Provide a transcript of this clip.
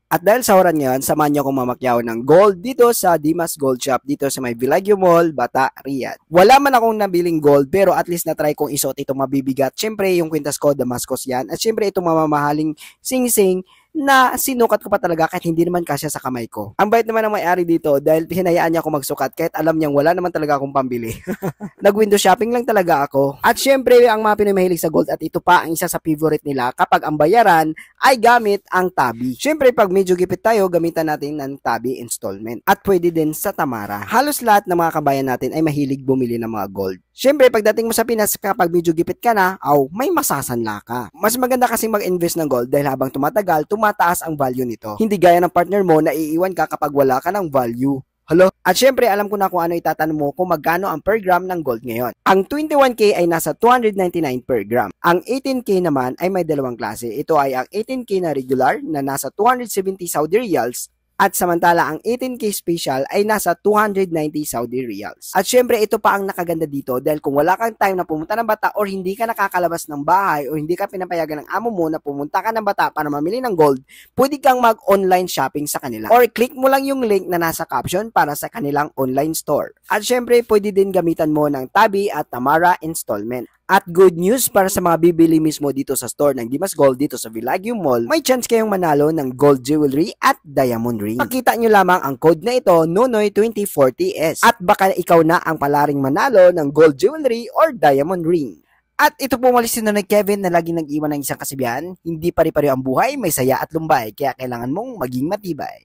At dahil sa oras ngayon, samahan niyo akong mamakyaw ng gold dito sa Dimas Gold Shop dito sa may Villaggio Mall, Bata, Riyadh. Wala man akong nabiling gold pero at least na-try kong isuot itong mabibigat. Siyempre yung kwintas ko, Damascus yan. At siyempre itong mamamahaling sing-sing na sinukat ko pa talaga kahit hindi naman kasya sa kamay ko. Ang bait naman ng may-ari dito dahil hinayaan niya ako magsukat kahit alam niyang wala naman talaga akong pambili. Nag-window shopping lang talaga ako. At syempre ang mga Pinoy mahilig sa gold at ito pa ang isa sa favorite nila kapag ang bayaran ay gamit ang tabi. Syempre pag medyo gipit tayo, gamitan natin ng tabi installment. At pwede din sa Tamara. Halos lahat ng mga kabayan natin ay mahilig bumili ng mga gold. Siyempre, pagdating mo sa Pinas, kapag medyo gipit ka na, may masasanla ka. Mas maganda kasing mag-invest ng gold dahil habang tumatagal, tumataas ang value nito. Hindi gaya ng partner mo na iiwan ka kapag wala ka ng value. Hello? At syempre, alam ko na kung ano itatanong mo kung magkano ang per gram ng gold ngayon. Ang 21K ay nasa 299 per gram. Ang 18K naman ay may dalawang klase. Ito ay ang 18K na regular na nasa 270 Saudi Riyals. At samantala, ang 18K special ay nasa 290 Saudi Riyals. At syempre, ito pa ang nakaganda dito dahil kung wala kang time na pumunta ng Bata or hindi ka nakakalabas ng bahay o hindi ka pinapayagan ng amo mo na pumunta ka ng Bata para mamili ng gold, pwede kang mag-online shopping sa kanila. Or click mo lang yung link na nasa caption para sa kanilang online store. At syempre, pwede din gamitan mo ng Tabi at Tamara installment. At good news para sa mga bibili mismo dito sa store ng Dimas Gold dito sa Villaggio Mall, may chance kayong manalo ng gold jewelry at diamond ring. Pakita nyo lamang ang code na ito, Nonoy2040S. At baka ikaw na ang palaring manalo ng gold jewelry or diamond ring. At ito po muli si Nonoy Kevin na laging nag-iwan ng isang kasibihan, hindi pari-pari ang buhay, may saya at lumbay, kaya kailangan mong maging matibay.